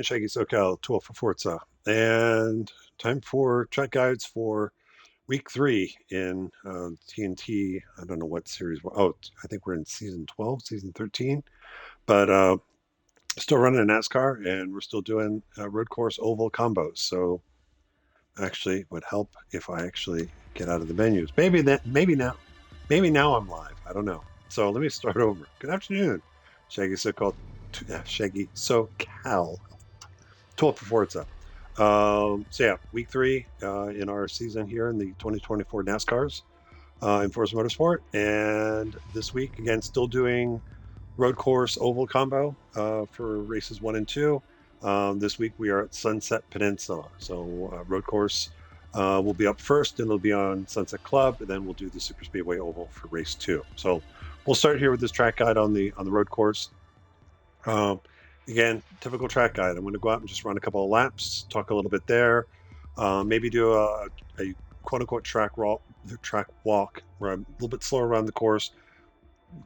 Shaggy SoCal 12 for Forza, and time for track guides for week 3 in TNT. I don't know what series. Oh, I think we're in season 12, season 13, but still running a NASCAR, and we're still doing road course oval combos. So actually, it would help if I actually get out of the menus. Maybe now I'm live. I don't know. So let me start over. Good afternoon, Shaggy SoCal, Shaggy SoCal 12 for Forza. So yeah, week 3 in our season here in the 2024 NASCARs in Forza Motorsport, and this week again still doing road course oval combo for races 1 and 2. This week we are at Sunset Peninsula, so road course will be up first, and it'll be on Sunset Club, and then we'll do the Super Speedway oval for race 2. So we'll start here with this track guide on the road course. Um, Again, typical track guide. I'm going to go out and just run a couple of laps, talk a little bit there, maybe do a quote unquote track walk where I'm a little bit slower around the course,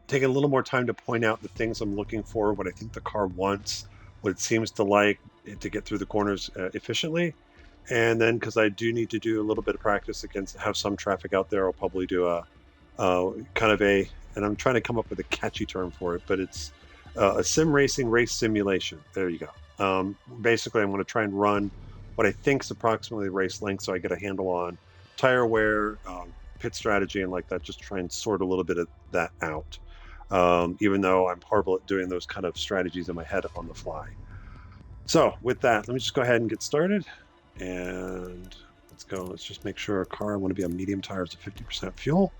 taking a little more time to point out the things I'm looking for, what I think the car wants, what it seems to like to get through the corners efficiently. And then, because I do need to do a little bit of practice against have some traffic out there, I'll probably do kind of and I'm trying to come up with a catchy term for it, but it's a sim racing race simulation. There you go. Basically, I'm going to try and run what I think is approximately race length, so I get a handle on tire wear, pit strategy, and like that. Just try and sort a little bit of that out. Even though I'm horrible at doing those kind of strategies in my head on the fly. So with that, let me just go ahead and get started. And let's go. Let's just make sure our car, I want to be on medium tires at 50% fuel.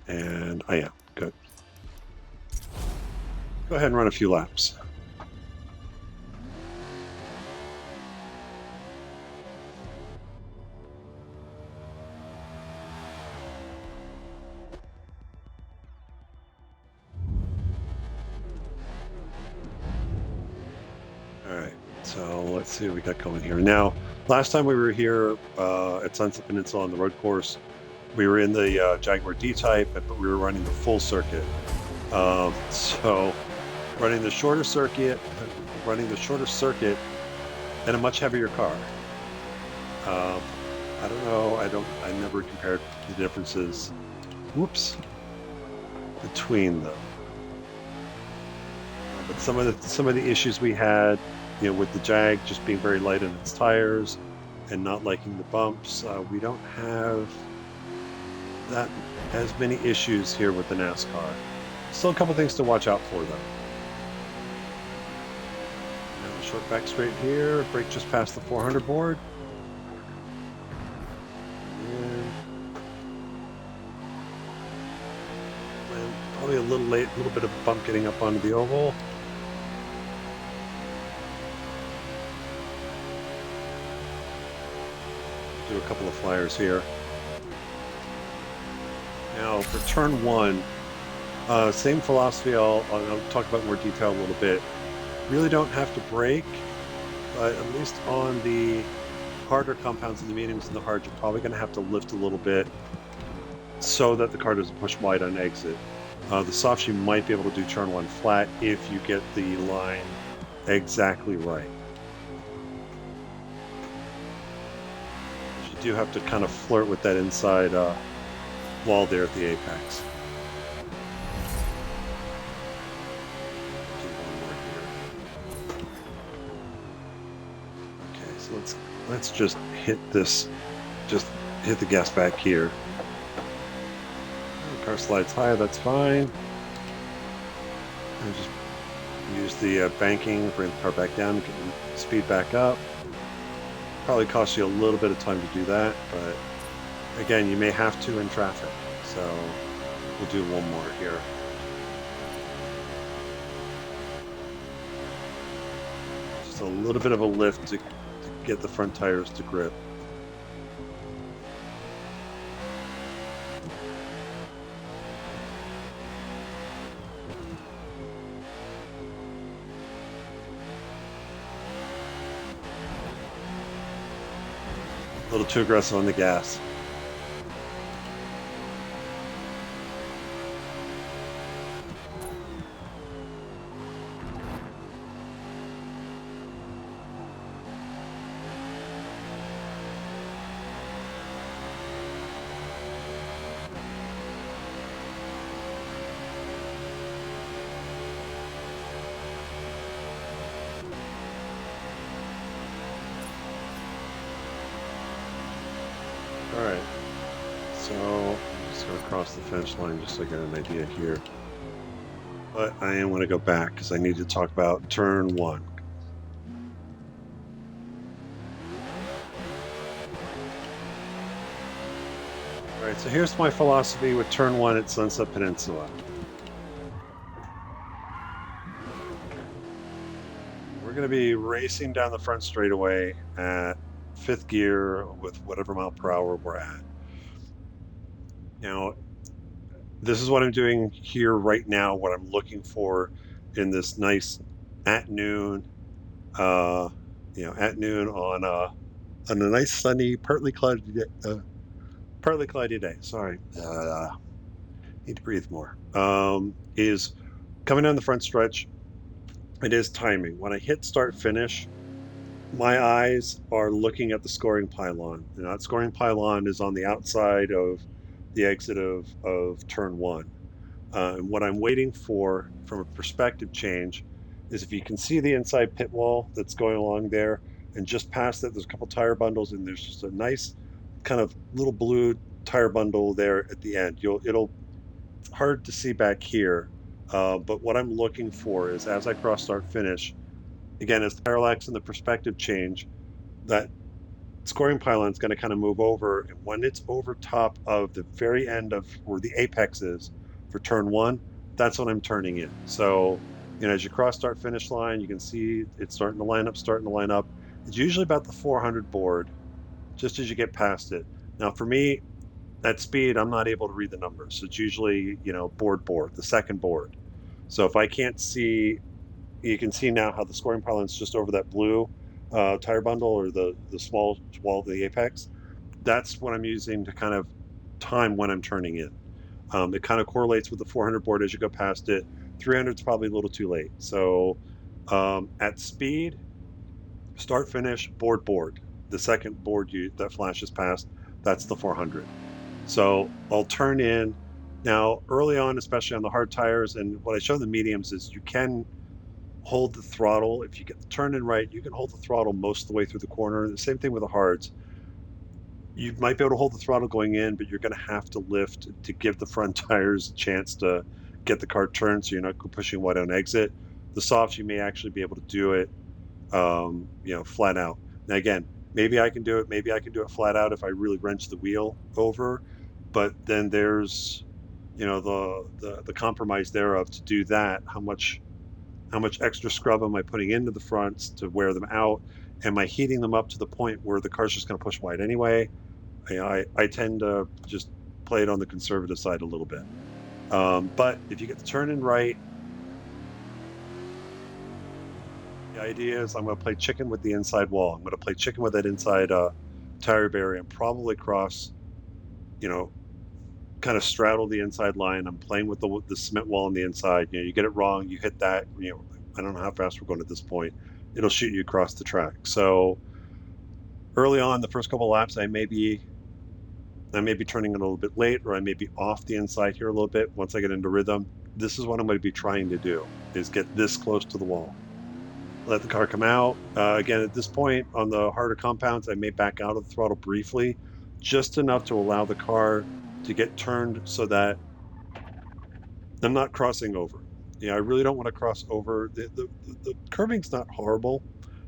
And I am. Good. Go ahead and run a few laps. All right. So let's see what we got going here. Now, last time we were here at Sunset Peninsula on the road course, we were in the Jaguar D-Type, but we were running the full circuit. So running the shorter circuit, and a much heavier car. I don't know. I never compared the differences. Whoops. Between them. But some of the issues we had, with the Jag just being very light on its tires and not liking the bumps, we don't have that as many issues here with the NASCAR. Still a couple things to watch out for, though. Now, short back straight here. Brake just past the 400 board. And probably a little late, a little bit of a bump getting up onto the oval. Do a couple of flyers here. Now for turn 1, same philosophy. I'll talk about in more detail a little bit. Really don't have to brake, but at least on the harder compounds and the mediums and the hard, you're probably going to have to lift a little bit so that the car doesn't push wide on exit. The softs, you might be able to do turn 1 flat if you get the line exactly right. You do have to kind of flirt with that inside wall there at the apex. Do one more here. Okay, so let's just hit this. Just hit the gas back here. The car slides high. That's fine. And just use the banking, bring the car back down, get the speed back up. Probably costs you a little bit of time to do that, but again, you may have to in traffic. So we'll do one more here. Just a little bit of a lift to get the front tires to grip. A little too aggressive on the gas. So I'm just going to cross the finish line just so I get an idea here. But I am going to go back because I need to talk about turn one. All right, so here's my philosophy with turn one at Sunset Peninsula. We're going to be racing down the front straightaway at fifth gear with whatever mile per hour we're at. Now, this is what I'm doing here right now, what I'm looking for in this nice at noon, at noon on a nice sunny, partly cloudy day. Sorry, need to breathe more. Is coming down the front stretch. It is timing. When I hit start finish, my eyes are looking at the scoring pylon. And that scoring pylon is on the outside of the exit of turn one. And what I'm waiting for from a perspective change is if you can see the inside pit wall that's going along there, and just past it, there's a couple tire bundles, and there's just a nice kind of little blue tire bundle there at the end. It's hard to see back here, but what I'm looking for is as I cross start finish, again, as the parallax and the perspective change, that scoring pylon is going to kind of move over. And when it's over top of the very end of where the apex is for turn one, that's when I'm turning in. So, as you cross start finish line, you can see it's starting to line up. It's usually about the 400 board, just as you get past it. Now, for me, at speed, I'm not able to read the numbers. It's usually, board, the second board. So if I can't see, you can see now how the scoring pylon is just over that blue tire bundle or the small wall of the apex. That's what I'm using to kind of time when I'm turning in. It kind of correlates with the 400 board as you go past it. 300 is probably a little too late. So at speed, start finish board. The second board that flashes past, that's the 400. So I'll turn in. Now, early on, especially on the hard tires, and what I show the mediums is you can hold the throttle. If you get the turn in right, you can hold the throttle most of the way through the corner. The same thing with the hards. You might be able to hold the throttle going in, but you're going to have to lift to give the front tires a chance to get the car turned so you're not pushing wide on exit. The softs, you may actually be able to do it, flat out. Now, again, maybe I can do it. Maybe I can do it flat out if I really wrench the wheel over. But then there's, the compromise thereof to do that. How much extra scrub am I putting into the fronts to wear them out? Am I heating them up to the point where the car's just going to push wide anyway? I tend to just play it on the conservative side a little bit. But if you get the turn in right, the idea is I'm going to play chicken with the inside wall. I'm going to play chicken with that inside tire barrier and probably cross, kind of straddle the inside line. I'm playing with the cement wall on the inside. You get it wrong, you hit that. I don't know how fast we're going at this point. It'll shoot you across the track. So early on, the first couple of laps, I may be turning it a little bit late, or I may be off the inside here a little bit. Once I get into rhythm, this is what I'm going to be trying to do: is get this close to the wall. Let the car come out. Again, at this point on the harder compounds, I may back out of the throttle briefly, just enough to allow the car to get turned so that I'm not crossing over. I really don't want to cross over. The curving's not horrible.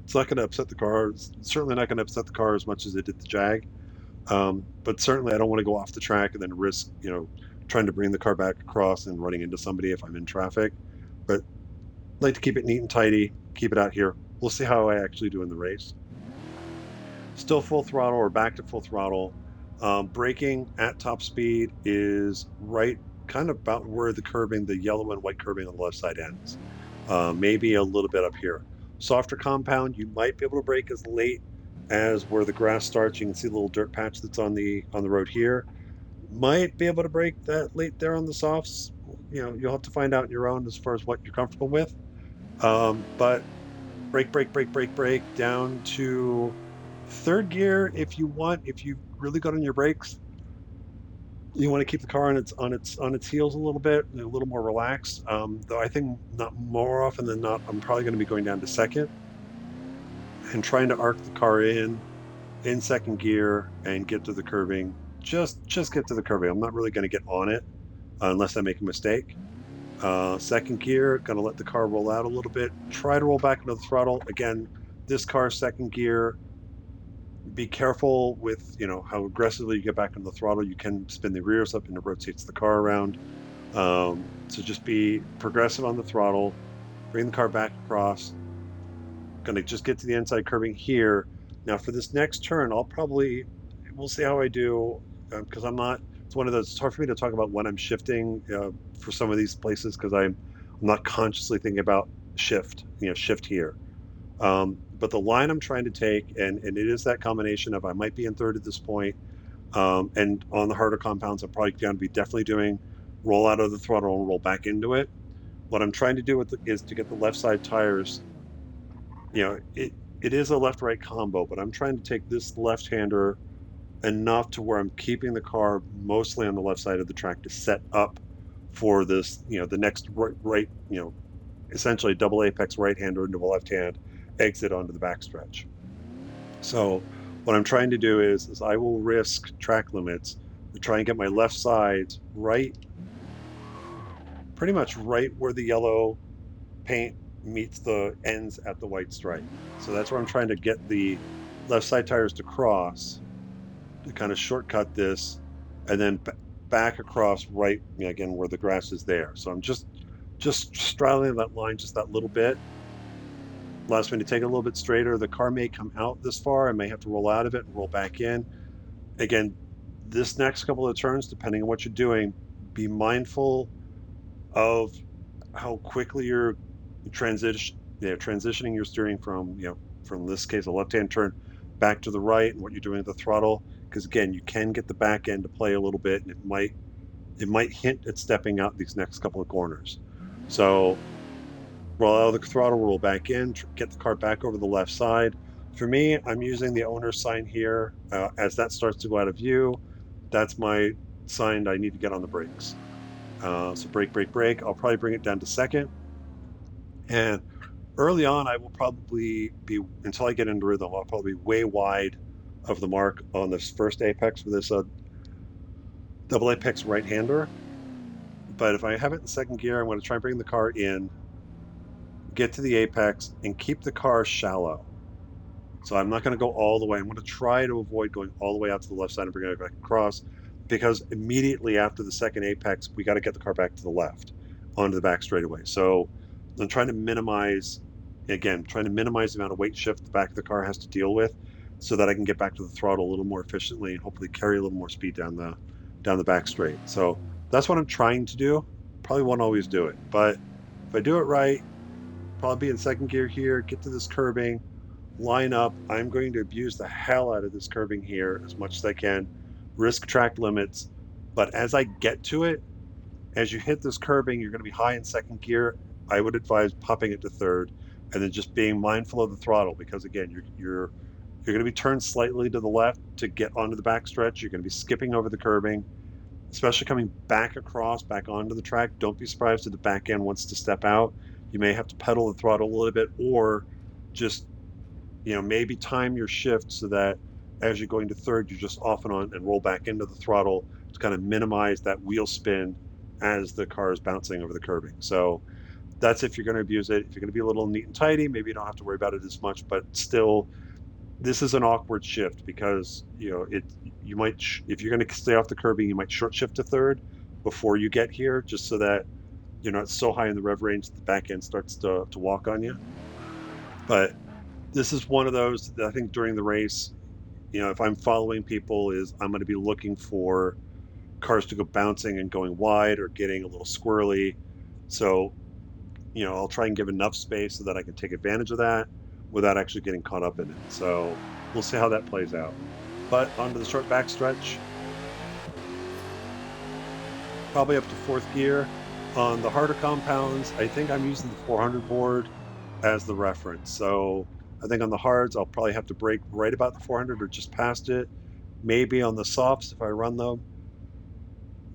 It's not going to upset the car. It's certainly not going to upset the car as much as it did the Jag. But certainly I don't want to go off the track and then risk, trying to bring the car back across and running into somebody if I'm in traffic. But I'd like to keep it neat and tidy, keep it out here. We'll see how I actually do in the race. Still full throttle or back to full throttle. Braking at top speed is right kind of about where the curbing, the yellow and white curbing on the left side ends. Maybe a little bit up here. Softer compound, you might be able to brake as late as where the grass starts. You can see the little dirt patch that's on the road here. Might be able to brake that late there on the softs. You'll have to find out on your own as far as what you're comfortable with. But brake down to third gear if you want. If you really got on your brakes, you want to keep the car on its heels a little bit, a little more relaxed. Though I think not more often than not, I'm probably going to be going down to second and trying to arc the car in second gear and get to the curbing just get to the curbing. I'm not really going to get on it unless I make a mistake. Second gear, gonna let the car roll out a little bit. Try to roll back into the throttle. Again, this car's second gear. Be careful with, you know, how aggressively you get back into the throttle. You can spin the rears up and it rotates the car around. So just be progressive on the throttle. Bring the car back across. Gonna just get to the inside curbing here. Now for this next turn, we'll see how I do, because it's one of those, it's hard for me to talk about when I'm shifting for some of these places because I'm not consciously thinking about shift here. But the line I'm trying to take, and it is that combination of I might be in third at this point, and on the harder compounds, I'm probably going to be definitely doing roll out of the throttle and roll back into it. What I'm trying to do is to get the left side tires. It is a left-right combo, but I'm trying to take this left-hander enough to where I'm keeping the car mostly on the left side of the track to set up for this, the next right, essentially double apex right-hander into a left-hand exit onto the backstretch. So what I'm trying to do is I will risk track limits to try and get my left sides pretty much right where the yellow paint meets the ends at the white stripe. So that's where I'm trying to get the left side tires to cross to kind of shortcut this, and then back across right, again, where the grass is there. So I'm just straddling that line just that little bit. Allows me to take it a little bit straighter. The car may come out this far. I may have to roll out of it and roll back in. Again, this next couple of turns, depending on what you're doing, be mindful of how quickly you're transitioning your steering from this case a left-hand turn back to the right, and what you're doing with the throttle, because again, you can get the back end to play a little bit, and it might hint at stepping out these next couple of corners. So roll out of the throttle, roll back in, get the car back over the left side. For me, I'm using the owner's sign here. As that starts to go out of view, that's my sign I need to get on the brakes. So brake, brake, brake. I'll probably bring it down to second. And early on, I will probably be, until I get into rhythm, I'll probably be way wide of the mark on this first apex for this double apex right-hander. But if I have it in second gear, I'm going to try and bring the car in, get to the apex, and keep the car shallow. So I'm not going to go all the way. I'm going to try to avoid going all the way out to the left side and bringing it back across, because immediately after the second apex, we got to get the car back to the left onto the back straightaway. So I'm trying to minimize the amount of weight shift the back of the car has to deal with, so that I can get back to the throttle a little more efficiently and hopefully carry a little more speed down the back straight. So that's what I'm trying to do. Probably won't always do it, but if I do it right, probably be in second gear here, get to this curbing, line up. I'm going to abuse the hell out of this curbing here as much as I can, risk track limits. But as I get to it, as you hit this curbing, you're going to be high in second gear. I would advise popping it to third, and then just being mindful of the throttle, because again, you're going to be turned slightly to the left to get onto the backstretch. You're going to be skipping over the curbing, especially coming back onto the track. Don't be surprised if the back end wants to step out. You may have to pedal the throttle a little bit, or just maybe time your shift so that as you're going to third, you're just off and on and roll back into the throttle to kind of minimize that wheel spin as the car is bouncing over the curbing. So that's if you're going to abuse it. If you're going to be a little neat and tidy, maybe you don't have to worry about it as much, but still, this is an awkward shift because, you might, if you're going to stay off the curbing, you might short shift to third before you get here, just so that you're not so high in the rev range that the back end starts to walk on you. But this is one of those that I think during the race, if I'm following people, is I'm going to be looking for cars to go bouncing and going wide or getting a little squirrely. So, I'll try and give enough space so that I can take advantage of that without actually getting caught up in it. So we'll see how that plays out. But onto the short backstretch, probably up to fourth gear. On the harder compounds, I think I'm using the 400 board as the reference. So I think on the hards, I'll probably have to brake right about the 400 or just past it. Maybe on the softs, if I run them,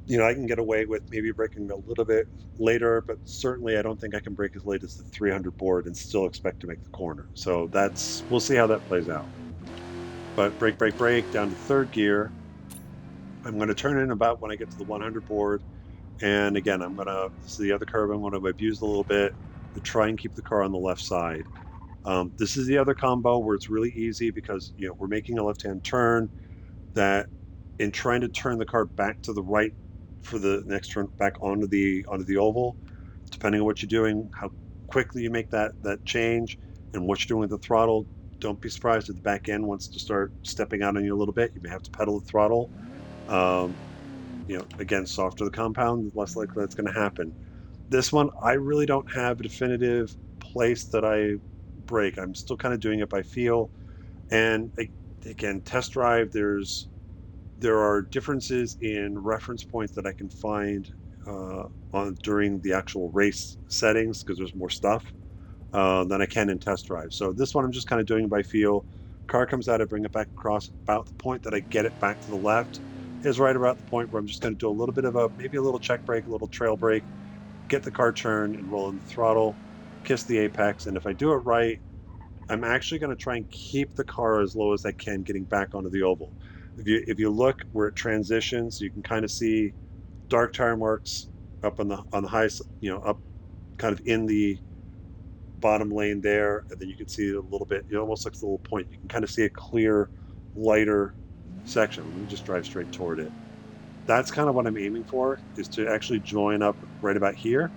I can get away with maybe braking a little bit later, but certainly I don't think I can brake as late as the 300 board and still expect to make the corner. So we'll see how that plays out. But brake, brake, brake down to third gear. I'm going to turn in about when I get to the 100 board. And again, this is the other curve I'm going to abuse a little bit to try and keep the car on the left side. This is the other combo where it's really easy because, we're making a left-hand turn that in trying to turn the car back to the right for the next turn back onto the oval, depending on what you're doing, how quickly you make that change and what you're doing with the throttle, don't be surprised if the back end wants to start stepping out on you a little bit. You may have to pedal the throttle. Um, again, softer the compound, the less likely that's going to happen. This one, I really don't have a definitive place that I brake. I'm still kind of doing it by feel. And again, test drive, there are differences in reference points that I can find on during the actual race settings because there's more stuff than I can in test drive. So this one I'm just kind of doing by feel. Car comes out, I bring it back across. About the point that I get it back to the left is right about the point where I'm just going to do a little bit of maybe a little check brake, a little trail brake, get the car turned and roll in the throttle, kiss the apex. And if I do it right, I'm actually going to try and keep the car as low as I can getting back onto the oval. If you look where it transitions, you can kind of see dark tire marks up on the highest, up kind of in the bottom lane there, and then you can see a little bit. It almost looks a little point. You can kind of see a clear, lighter section. Let me just drive straight toward it. That's kind of what I'm aiming for, is to actually join up right about here.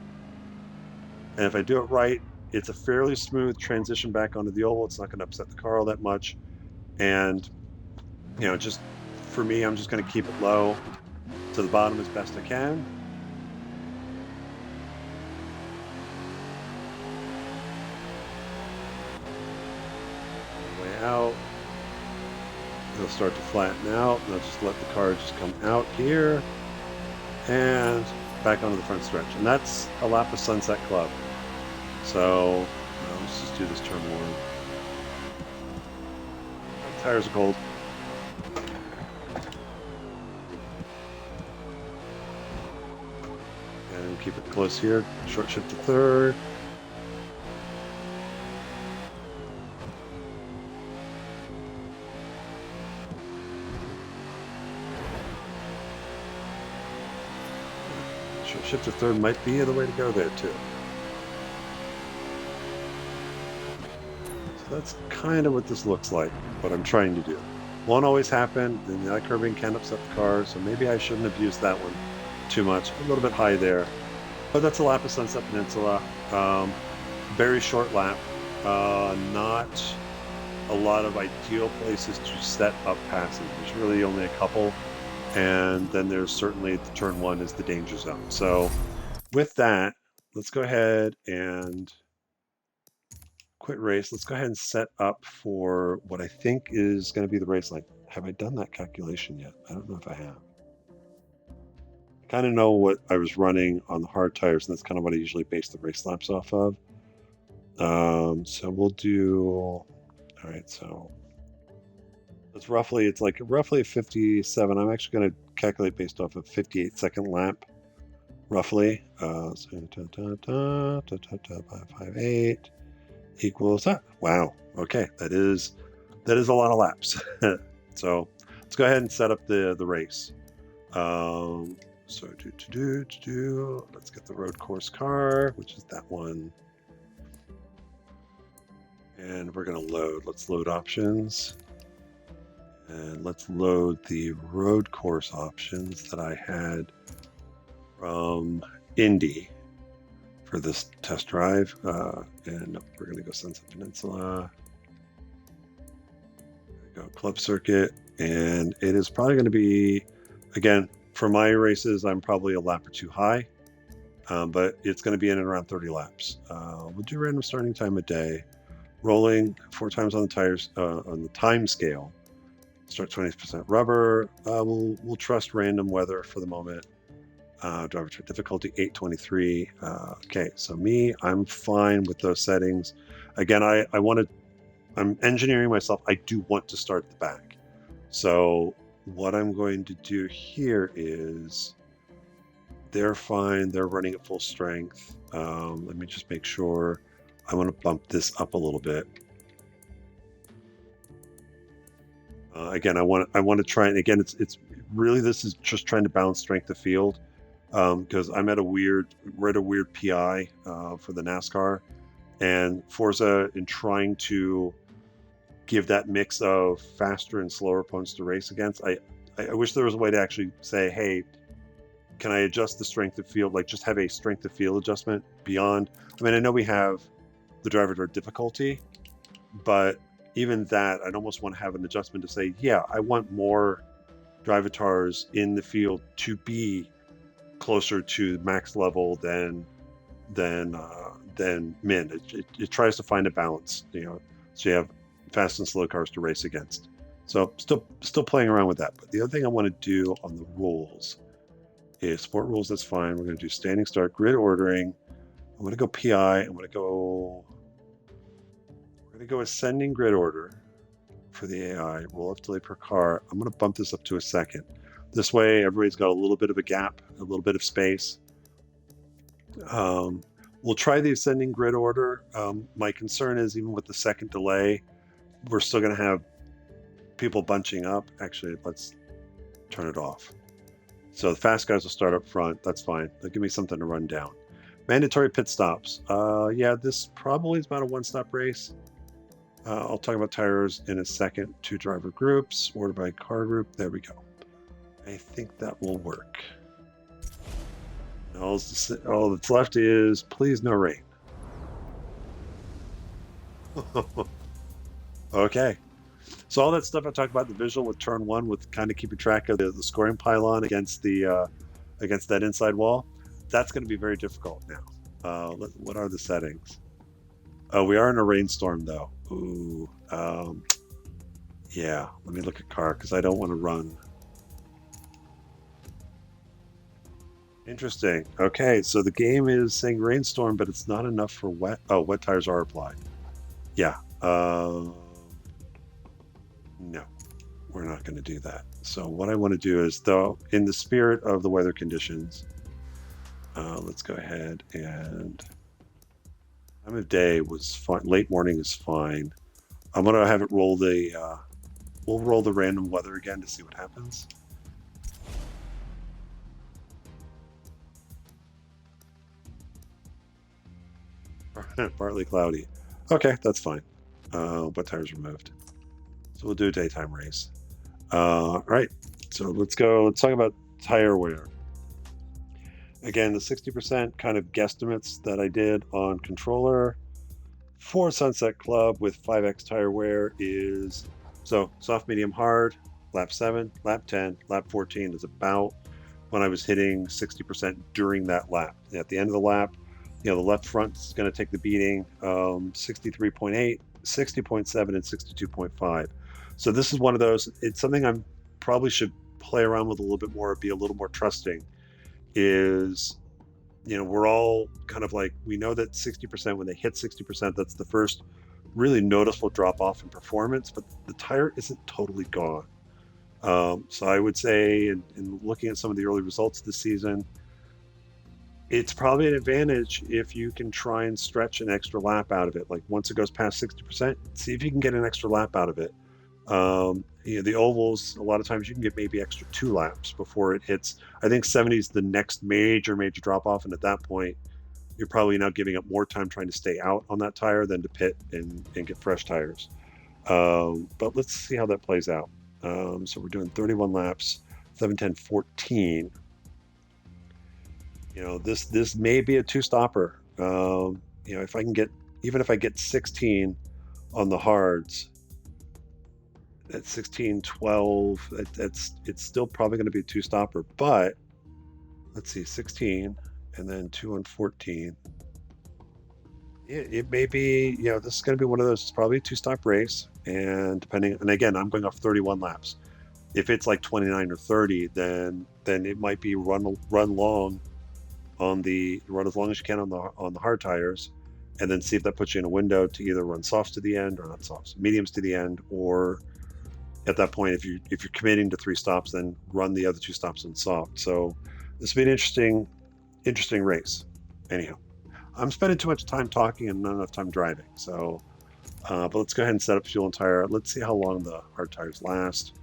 And if I do it right, it's a fairly smooth transition back onto the oval. It's not going to upset the car all that much. And, just for me, I'm just going to keep it low to the bottom as best I can. Way out. It'll start to flatten out. And I'll just let the car just come out here and back onto the front stretch. And that's a lap of Sunset Club. So let's just do this turn one. Tires are cold. And keep it close here. Short shift to third. Short shift to third might be the way to go there too. So that's kind of what this looks like, what I'm trying to do. Won't always happen, and that curving can upset the car, so maybe I shouldn't have used that one too much. A little bit high there. But that's a lap of Sunset Peninsula. Very short lap. Not a lot of ideal places to set up passes. There's really only a couple. And then there's certainly the turn one is the danger zone. So with that, let's go ahead and quit race. Let's go ahead and set up for what I think is going to be the race length. Have I done that calculation yet? I don't know if I have. I kind of know what I was running on the hard tires, and that's kind of what I usually base the race laps off of. So we'll do, all right, so it's roughly a 57. I'm actually going to calculate based off of 58-second lap, roughly. So 558 equals that. Wow. Okay, that is a lot of laps. So let's go ahead and set up the race. So let's get the road course car, which is that one. And we're going to load. Let's load options. And let's load the road course options that I had from Indy for this test drive. And we're going to go Sunset Peninsula. Go Club Circuit. And it is probably going to be, again, for my races, I'm probably a lap or two high. But it's going to be in and around 30 laps. We'll do random starting time a day. Rolling 4 times on the tires on the time scale. Start 20% rubber. We'll trust random weather for the moment. Driver check difficulty 823. Okay, so I'm fine with those settings. Again, I'm engineering myself. I do want to start at the back. So what I'm going to do here is they're fine. They're running at full strength. Let me just make sure. I want to bump this up a little bit. Again, I want to try, and again, it's really this is just trying to balance strength of field, because we're at a weird PI for the NASCAR, and Forza, in trying to give that mix of faster and slower opponents to race against. I wish there was a way to actually say, hey, can I adjust the strength of field, like just have a strength of field adjustment beyond. I mean, I know we have the driver door difficulty, but even that, I'd almost want to have an adjustment to say, yeah, I want more drivatars in the field to be closer to max level than min. It tries to find a balance, so you have fast and slow cars to race against. So still playing around with that. But the other thing I want to do on the rules is sport rules. That's fine. We're going to do standing start, grid ordering. I'm going to go PI. We're going to go ascending grid order for the AI. Roll up delay per car. I'm going to bump this up to a second. This way, everybody's got a little bit of a gap, a little bit of space. We'll try the ascending grid order. My concern is, even with the second delay, we're still going to have people bunching up. Actually, let's turn it off. So the fast guys will start up front. That's fine. They'll give me something to run down. Mandatory pit stops. Yeah, this probably is about a one-stop race. I'll talk about tires in a second. 2 driver groups, order by car group. There we go. I think that will work. All that's left is please no rain. Okay. So all that stuff I talked about, the visual with turn 1, with kind of keeping track of the scoring pylon against that inside wall, that's going to be very difficult now. What are the settings? We are in a rainstorm though. Ooh. Yeah. Let me look at car, because I don't want to run. Interesting. Okay, so the game is saying rainstorm, but it's not enough for wet. Oh, wet tires are applied. Yeah. No, we're not going to do that. So what I want to do is, though, in the spirit of the weather conditions, let's go ahead and time of day was fine. Late morning is fine. I'm going to have it roll we'll roll the random weather again to see what happens. Partly cloudy. Okay, that's fine. Wet tires removed. So we'll do a daytime race. All right, so let's talk about tire wear. Again, the 60% kind of guesstimates that I did on controller for Sunset Club with 5X tire wear is, so soft, medium, hard, lap 7, lap 10, lap 14 is about when I was hitting 60% during that lap. At the end of the lap, the left front is going to take the beating, 63.8, 60.7, and 62.5. So this is one of those, it's something I probably should play around with a little bit more, be a little more trusting, is, we're all kind of like, we know that 60%, when they hit 60%, that's the first really noticeable drop off in performance, but the tire isn't totally gone. So I would say, in looking at some of the early results this season, it's probably an advantage if you can try and stretch an extra lap out of it. Like once it goes past 60%, see if you can get an extra lap out of it. The ovals, a lot of times you can get maybe extra 2 laps before it hits. I think 70 is the next major drop off, and at that point, you're probably now giving up more time trying to stay out on that tire than to pit and get fresh tires. But let's see how that plays out. So we're doing 31 laps, 7, 10, 14. This may be a 2-stopper. If I can get, even if I get 16 on the hards, at 16, 12, it's still probably going to be a 2-stopper. But let's see, 16 and then 2 on 14. It may be, this is going to be one of those. It's probably a 2-stop race, and again, I'm going off 31 laps. If it's like 29 or 30, then it might be run long run as long as you can on the hard tires, and then see if that puts you in a window to either run softs to the end, or not softs, mediums to the end, or at that point, if you're committing to 3 stops, then run the other 2 stops on soft. So this will be an interesting race. Anyhow, I'm spending too much time talking and not enough time driving. So, but let's go ahead and set up fuel and tire. Let's see how long the hard tires last.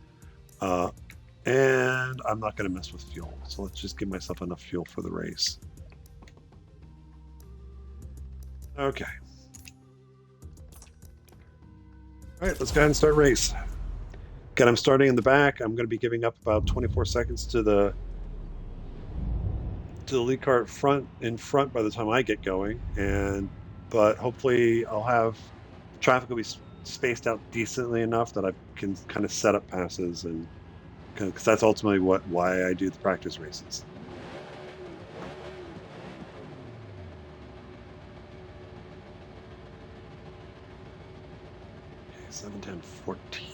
And I'm not going to mess with fuel. So let's just give myself enough fuel for the race. Okay. All right, let's go ahead and start race. Again, I'm starting in the back. I'm going to be giving up about 24 seconds to the lead car in front by the time I get going. But hopefully I'll have traffic will be spaced out decently enough that I can kind of set up passes, and because that's ultimately why I do the practice races. Okay, 7, 10, 14.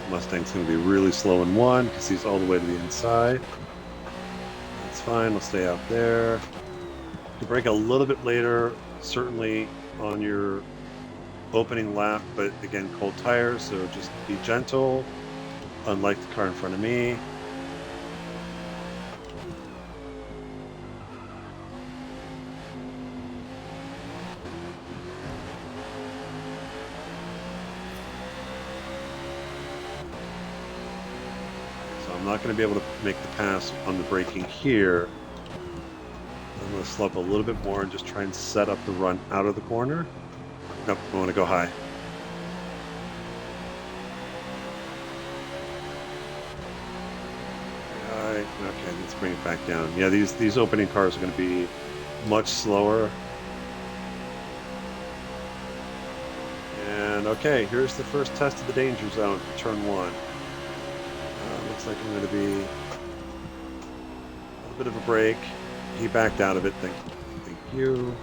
Mustang's going to be really slow in one because he's all the way to the inside. That's fine. We'll stay out there. You brake a little bit later, certainly on your opening lap, but again, cold tires, so just be gentle, unlike the car in front of me. I'm not going to be able to make the pass on the braking here. I'm going to slow up a little bit more and just try and set up the run out of the corner. Nope, I want to go high. Alright, okay, let's bring it back down. Yeah, these opening cars are going to be much slower. And okay, here's the first test of the danger zone for turn 1. Looks like I'm going to be a little bit of a break. He backed out of it. Thank you.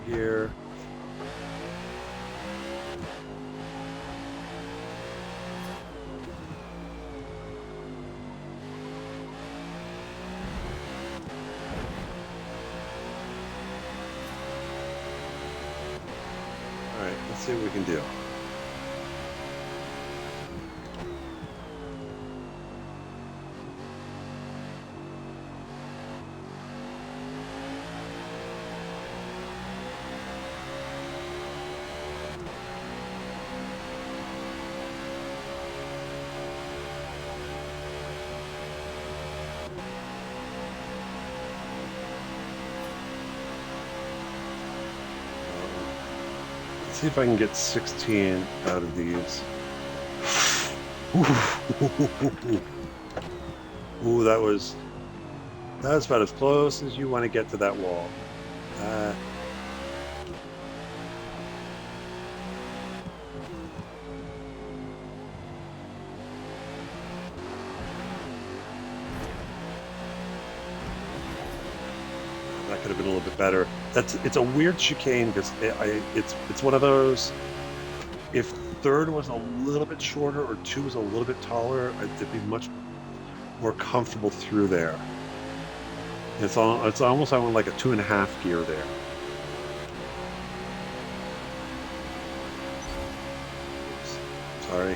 Gear. All right, let's see what we can do. See if I can get 16 out of these. Ooh, that was about as close as you want to get to that wall. That could have been a little bit better. It's a weird chicane because it's one of those. If third was a little bit shorter or 2 was a little bit taller, it'd be much more comfortable through there. It's almost I want like a 2.5 gear there. Oops, sorry.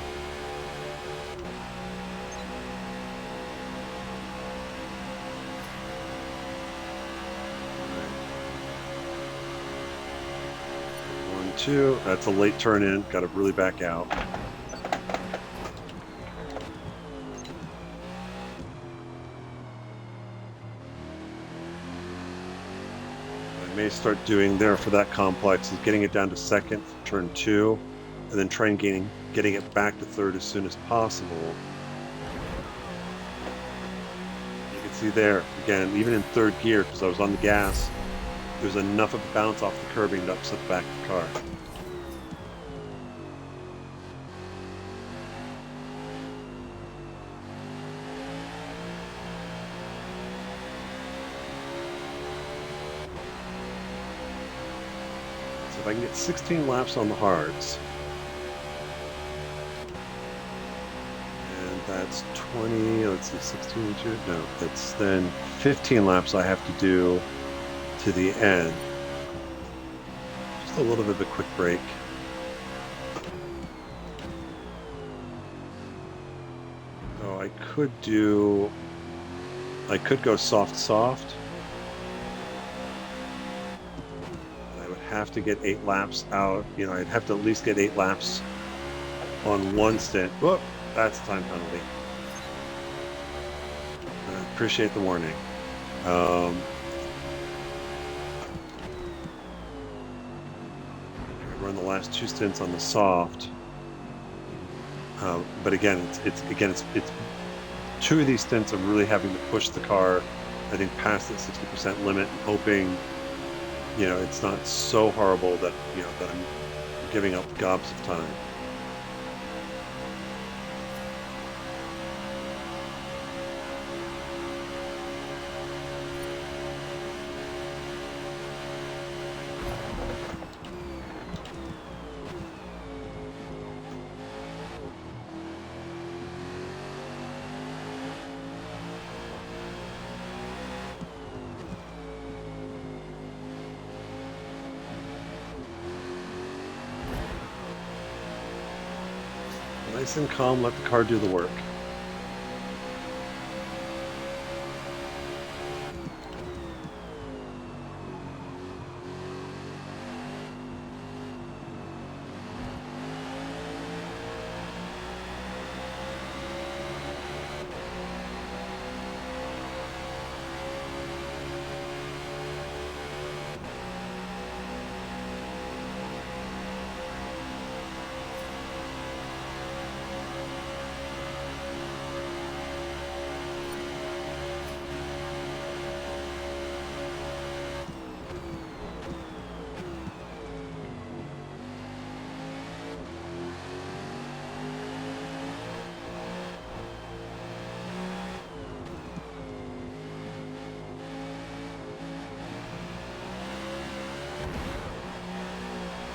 Two. That's a late turn in. Got to really back out. I may start doing there for that complex is getting it down to second, turn 2, and then trying getting it back to third as soon as possible. You can see there again, even in third gear, because I was on the gas, there's enough of a bounce off the curbing to upset the back of the car. So if I can get 16 laps on the hards, and that's 20, let's see, 16, no, that's then 15 laps I have to do to the end. Just a little bit of a quick break. could do, I could go soft, soft. I would have to get 8 laps out. You know, I'd have to at least get 8 laps on one stint. Whoop, that's a time penalty. I appreciate the warning. I run the last 2 stints on the soft. But again, it's 2 of these stints of really having to push the car, I think, past that 60% limit, and hoping, you know, it's not so horrible that, you know, that I'm giving up gobs of time. Nice and calm, let the car do the work.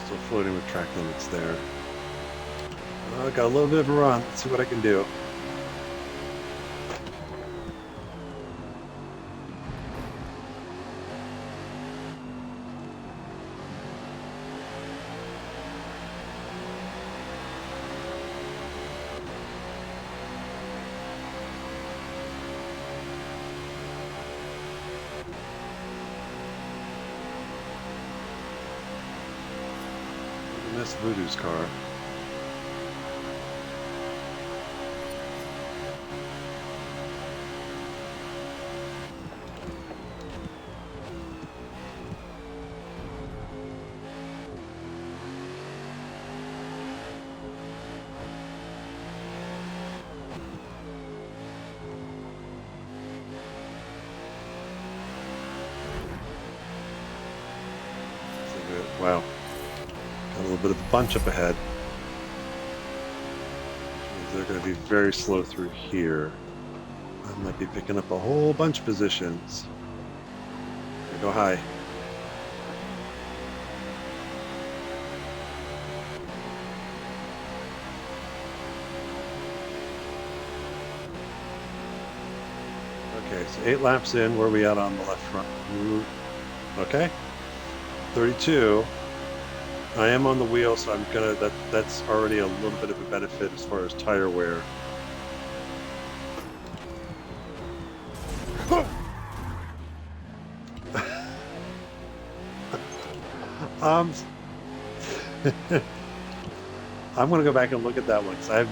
Still floating with track limits there. Got a little bit of a run. Let's see what I can do. Miss Voodoo's car. Wow. Got a little bit of a bunch up ahead. They're going to be very slow through here. I might be picking up a whole bunch of positions. Go high. Okay, so 8 laps in. Where are we at on the left front? Okay. 32. I am on the wheel, so I'm gonna. That's already a little bit of a benefit as far as tire wear. I'm gonna go back and look at that one because I have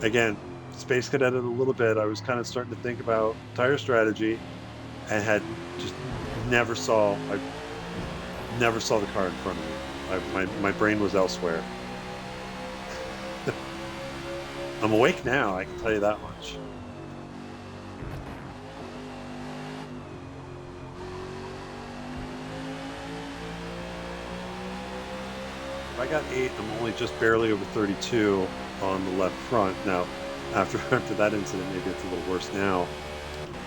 again space cadeted a little bit. I was kind of starting to think about tire strategy, and had just never saw the car in front of me. My brain was elsewhere. I'm awake now, I can tell you that much. If I got 8, I'm only just barely over 32 on the left front. Now, after that incident, maybe it's a little worse now.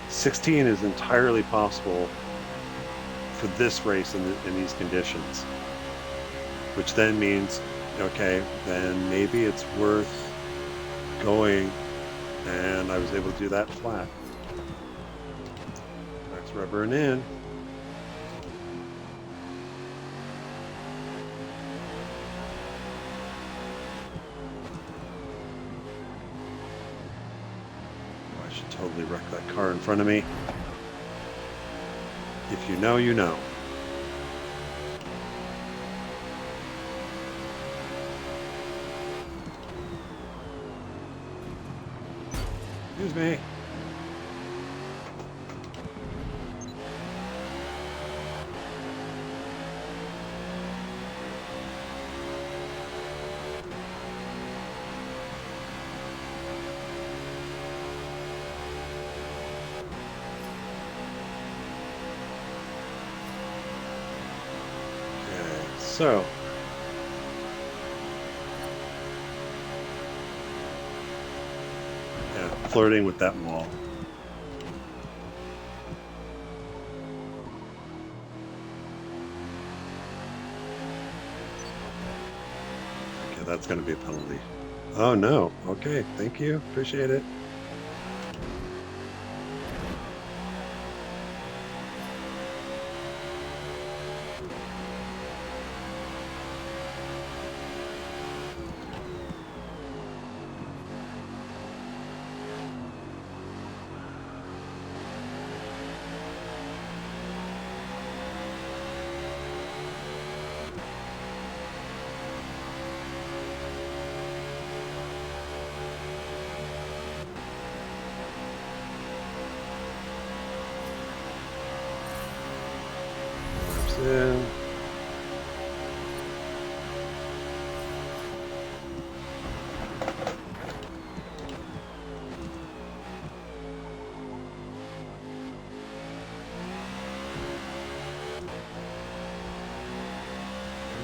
16 is entirely possible for this race in these conditions, which then means, okay, then maybe it's worth going, and I was able to do that flat. That's rubbering in. totally wreck that car in front of me. If you know, you know. Excuse me. So, yeah, flirting with that wall. Okay, that's going to be a penalty. Oh no. Okay, thank you. Appreciate it. In.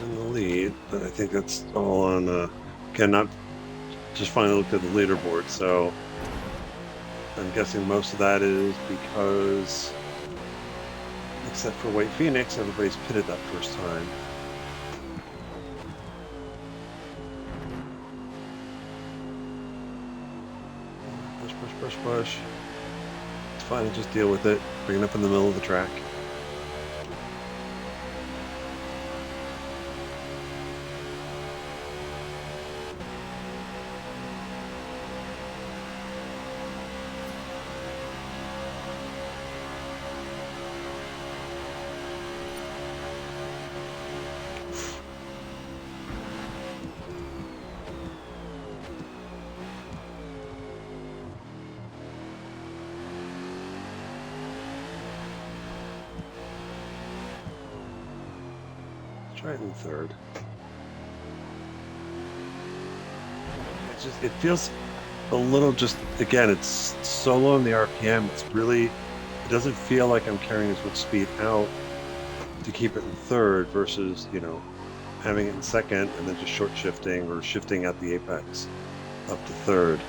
In the lead, but I think that's all on, again, not just finally looked at the leaderboard, so I'm guessing most of that is because, except for White Phoenix, everybody's pitted that first time. Push, push, push, push. It's fine, just deal with it. Bring it up in the middle of the track. Try it in third. It feels a little just, again, it's so low in the RPM. It's really, it doesn't feel like I'm carrying as much speed out to keep it in third versus, you know, having it in second and then just short shifting or shifting at the apex up to third.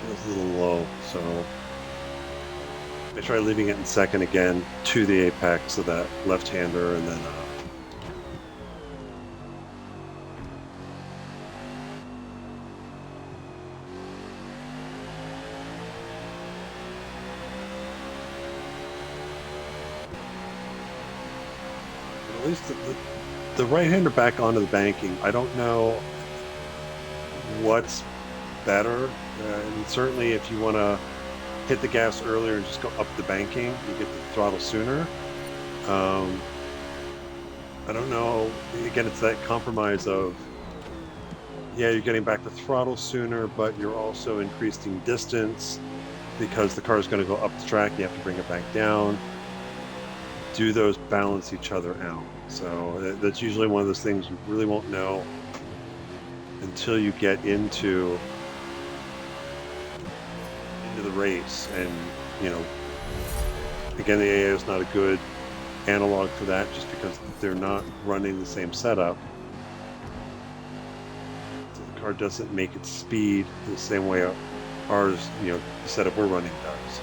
A little low, so I try leaving it in second again to the apex of that left-hander, and then at least the right-hander back onto the banking. I don't know what's better. And certainly if you want to hit the gas earlier and just go up the banking, you get the throttle sooner. I don't know. Again, it's that compromise of, yeah, you're getting back the throttle sooner, but you're also increasing distance because the car is going to go up the track. You have to bring it back down. Do those balance each other out? So that's usually one of those things you really won't know until you get into the race and, you know, Again, the AA is not a good analog for that just because they're not running the same setup. So the car doesn't make its speed the same way ours, the setup we're running does.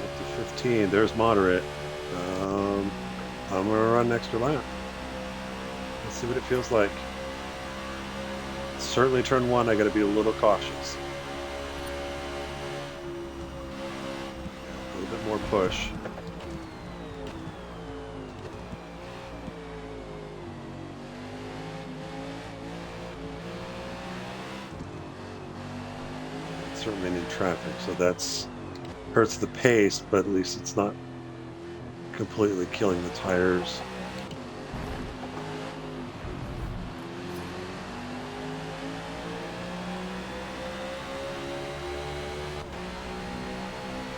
Up to 15, there's moderate. I'm gonna run an extra lap. Let's see what it feels like. Certainly turn one, I gotta be a little cautious. A little bit more push. Certainly in traffic, so that's hurts the pace, but at least it's not completely killing the tires.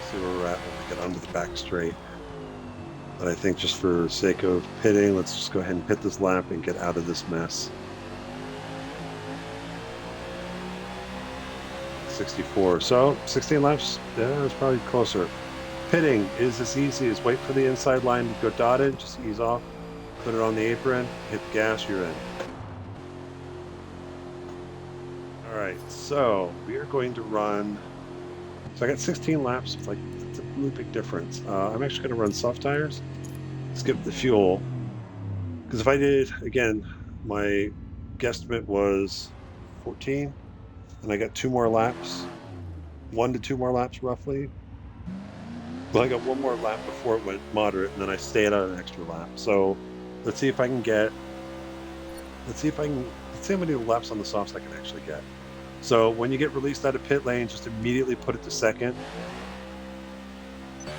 See where we're at when we get onto the back straight. But I think just for sake of pitting, let's just go ahead and pit this lap and get out of this mess. 64. So 16 laps, yeah, it's probably closer. Pitting is as easy as wait for the inside line to go dotted, just ease off, put it on the apron, hit the gas, you're in. All right, so we are going to run. So I got 16 laps. It's like it's a really big difference. I'm actually going to run soft tires, skip the fuel, because if I did again, my guesstimate was 14, and I got 2 more laps, 1 to 2 more laps roughly. Well, I got 1 more lap before it went moderate, and then I stayed on an extra lap. So let's see if I can get. Let's see how many laps on the softs I can actually get. So when you get released out of pit lane, just immediately put it to second. Get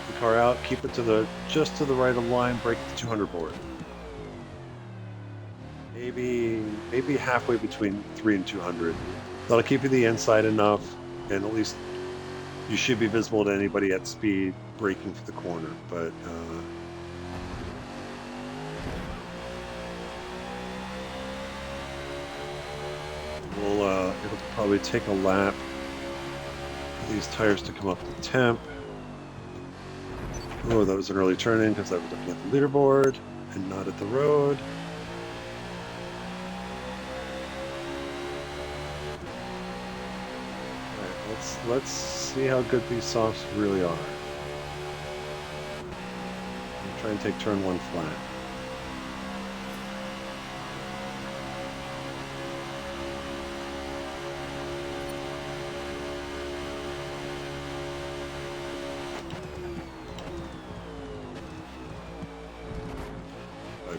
the car out, keep it just to the right of the line, break the 200 board. Maybe halfway between 3 and 200. That'll keep you the inside enough, and at least you should be visible to anybody at speed braking for the corner. But it'll probably take a lap for these tires to come up to temp. Oh, that was an early turn in because I was looking at the leaderboard and not at the road. All right, let's see how good these softs really are. I'll try and take turn 1 flat.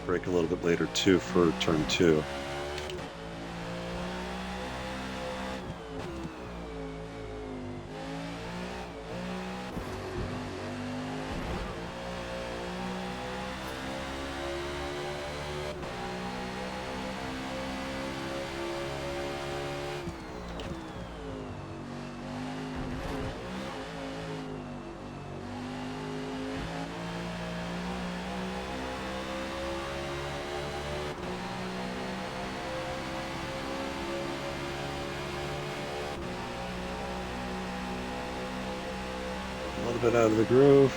Brake a little bit later too for turn 2. A little bit out of the groove.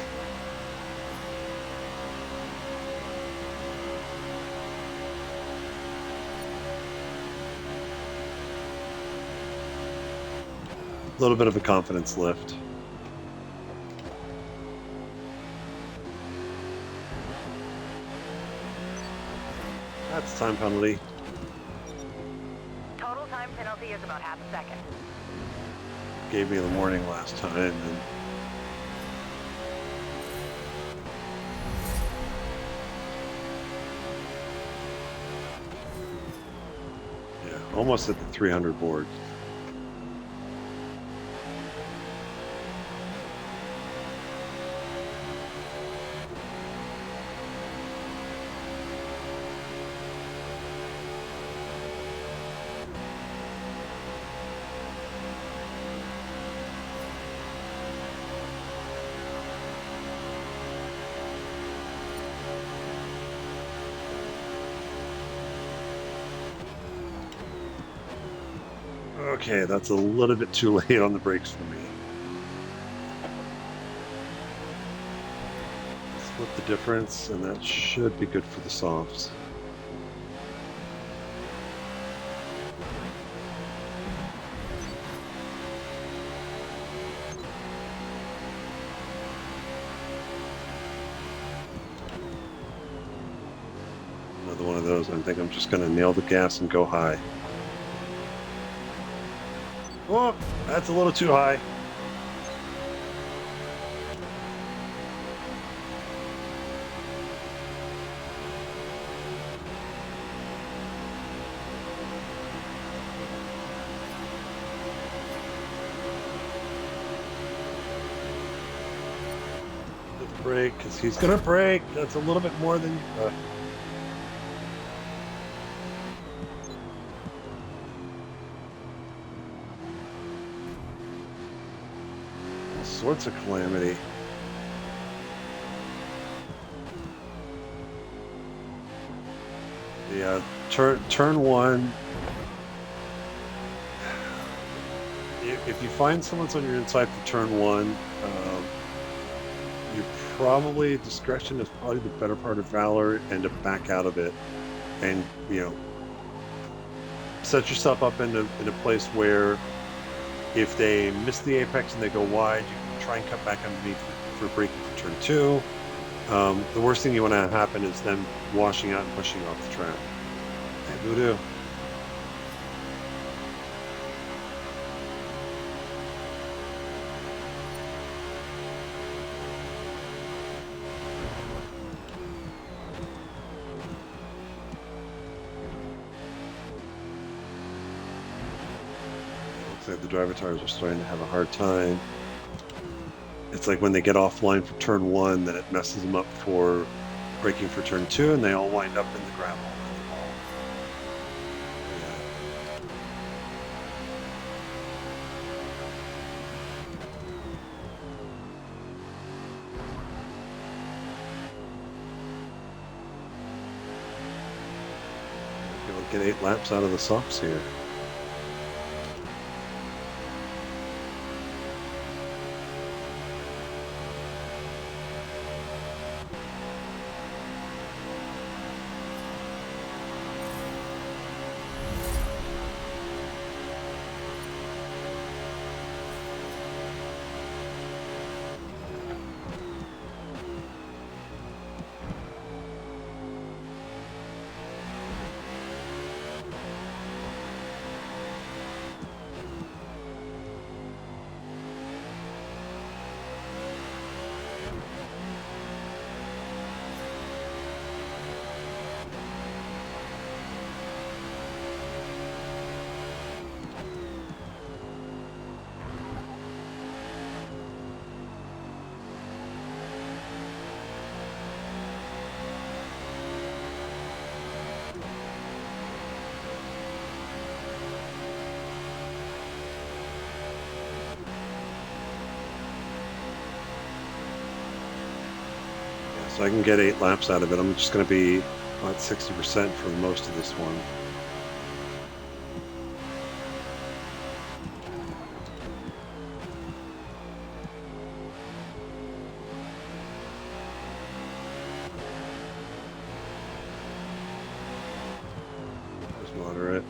A little bit of a confidence lift. That's time penalty. Total time penalty is about half a second. Gave me the warning last time. And yeah, almost at the 300 board. Okay, that's a little bit too late on the brakes for me. Split the difference, and that should be good for the softs. Another one of those. I think I'm just going to nail the gas and go high. Oh, that's a little too high. Brake, because he's going to brake. That's a little bit more than... all sorts of calamity. Yeah, turn one. If you find someone's on your inside for turn one, you probably, discretion is probably the better part of valor, and to back out of it and, you know, set yourself up in a place where if they miss the apex and they go wide, you can try and cut back underneath for braking for turn two. The worst thing you want to happen is them washing out and pushing off the track. Hey, voodoo. Looks like the driver tires are starting to have a hard time. It's like when they get offline for turn one, then it messes them up for braking for turn two, and they all wind up in the gravel. We'll get 8 laps out of the softs here. So I can get 8 laps out of it. I'm just going to be about 60% for most of this one. Just moderate.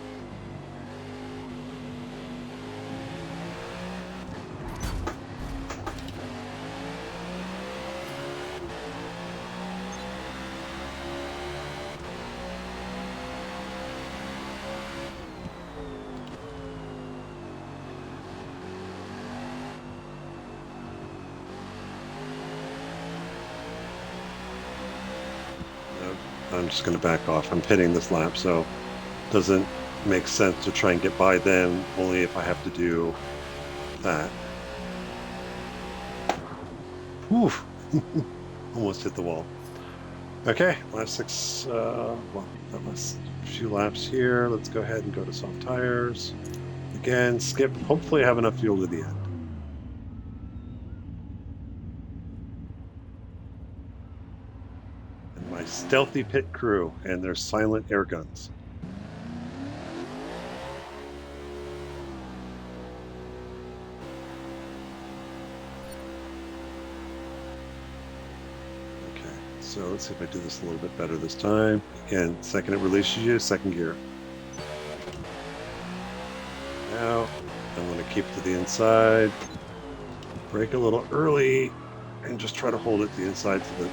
I'm just going to back off. I'm pitting this lap, so it doesn't make sense to try and get by them, only if I have to do that. Whew. Almost hit the wall. Okay, last 6, well, that last few laps here. Let's go ahead and go to soft tires. Again, skip. Hopefully I have enough fuel to the end. My stealthy pit crew and their silent air guns. So let's see if I do this a little bit better this time. Again, second it releases you, second gear. Now I'm going to keep it to the inside, brake a little early, and just try to hold it to the inside so that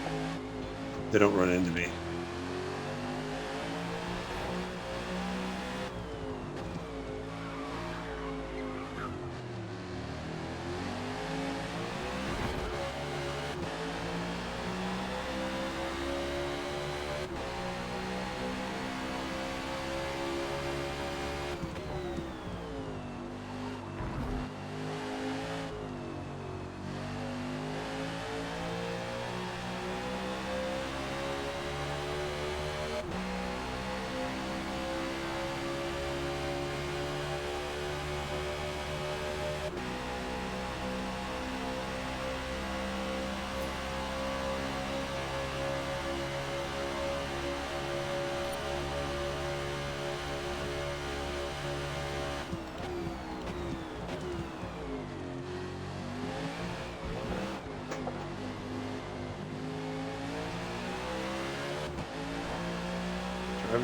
they don't run into me.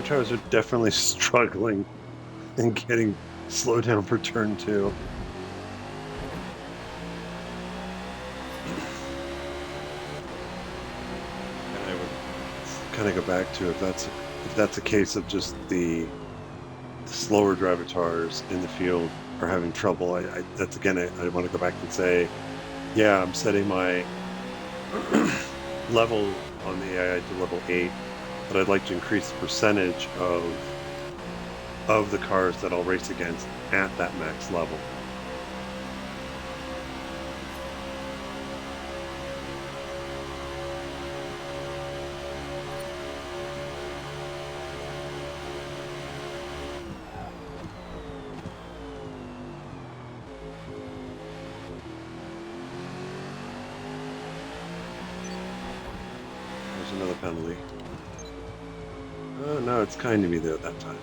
Driver are definitely struggling and getting slowed down for turn 2. And I would kind of go back to if that's a case of just the slower drivatars in the field are having trouble. That's again I want to go back and say, yeah, I'm setting my level on the AI to level 8, but I'd like to increase the percentage of the cars that I'll race against at that max level. There's another penalty. Oh no, it's kind to me there that time.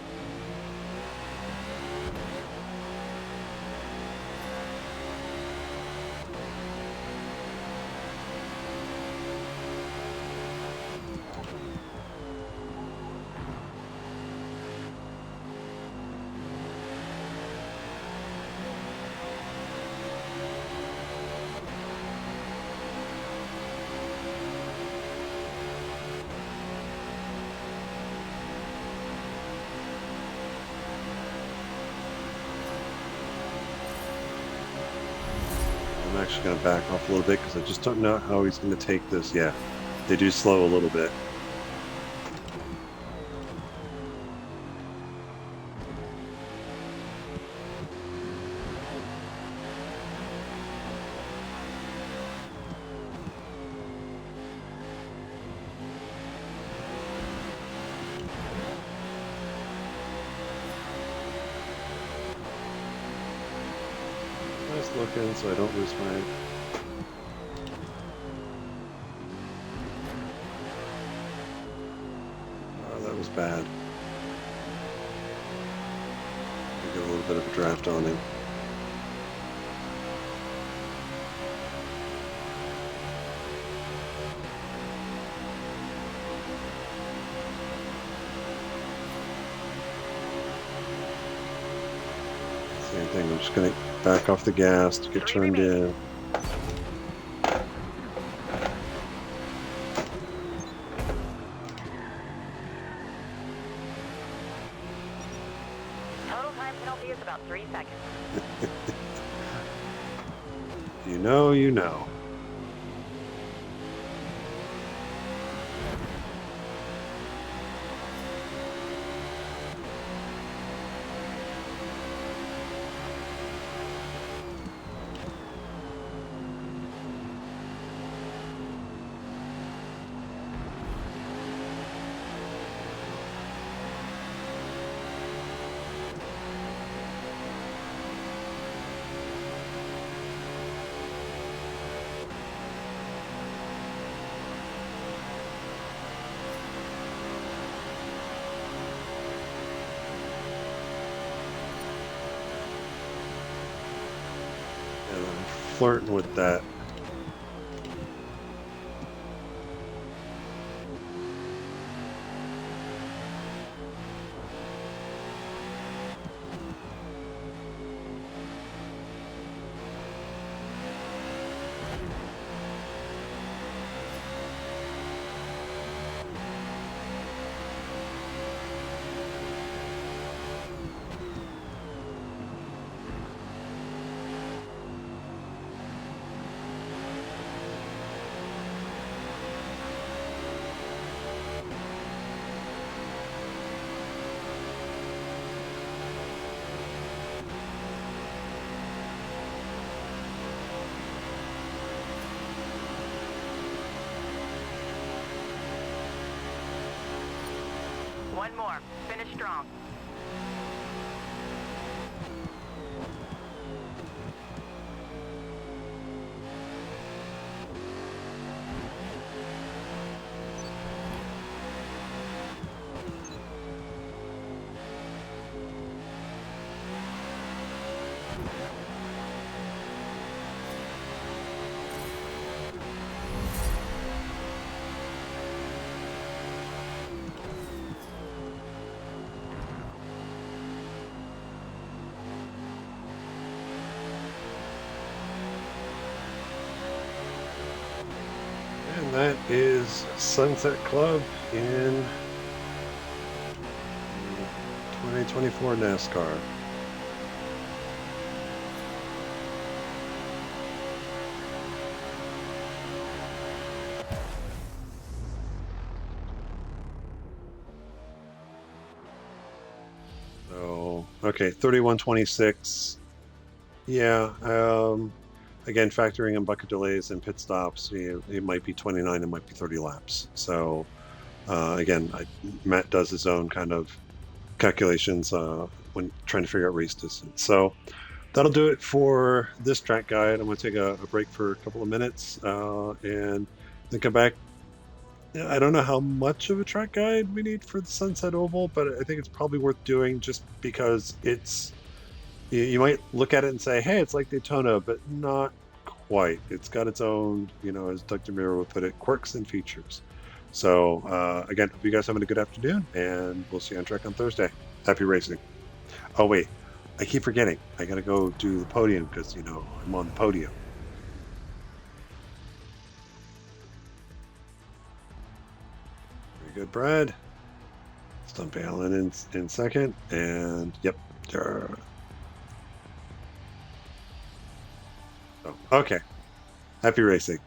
I'm actually going to back off a little bit because I just don't know how he's going to take this. Yeah, they do slow a little bit. Nice looking, so I don't lose my... Oh, that was bad. I get a little bit of a draft on him. Same thing, I'm just going to back off the gas to get turned in. Total time penalty is about 3 seconds. You know, you know. And I'm flirting with that. One more. Finish strong. And that is Sunset Club in 2024 NASCAR. So, okay, 31:26. Yeah, again, factoring in bucket delays and pit stops, it might be 29, it might be 30 laps. So, again, Matt does his own kind of calculations when trying to figure out race distance. So that'll do it for this track guide. I'm going to take a break for a couple of minutes and then come back. I don't know how much of a track guide we need for the Sunset Oval, but I think it's probably worth doing just because you might look at it and say, hey, it's like Daytona, but not quite. It's got its own, as Doug DeMiro would put it, quirks and features. So, again, hope you guys having a good afternoon, and we'll see you on track on Thursday. Happy racing. Oh, wait, I keep forgetting. I got to go do the podium because, I'm on the podium. Very good, Brad. Stump Allen in second, and yep. Oh, okay. Happy racing.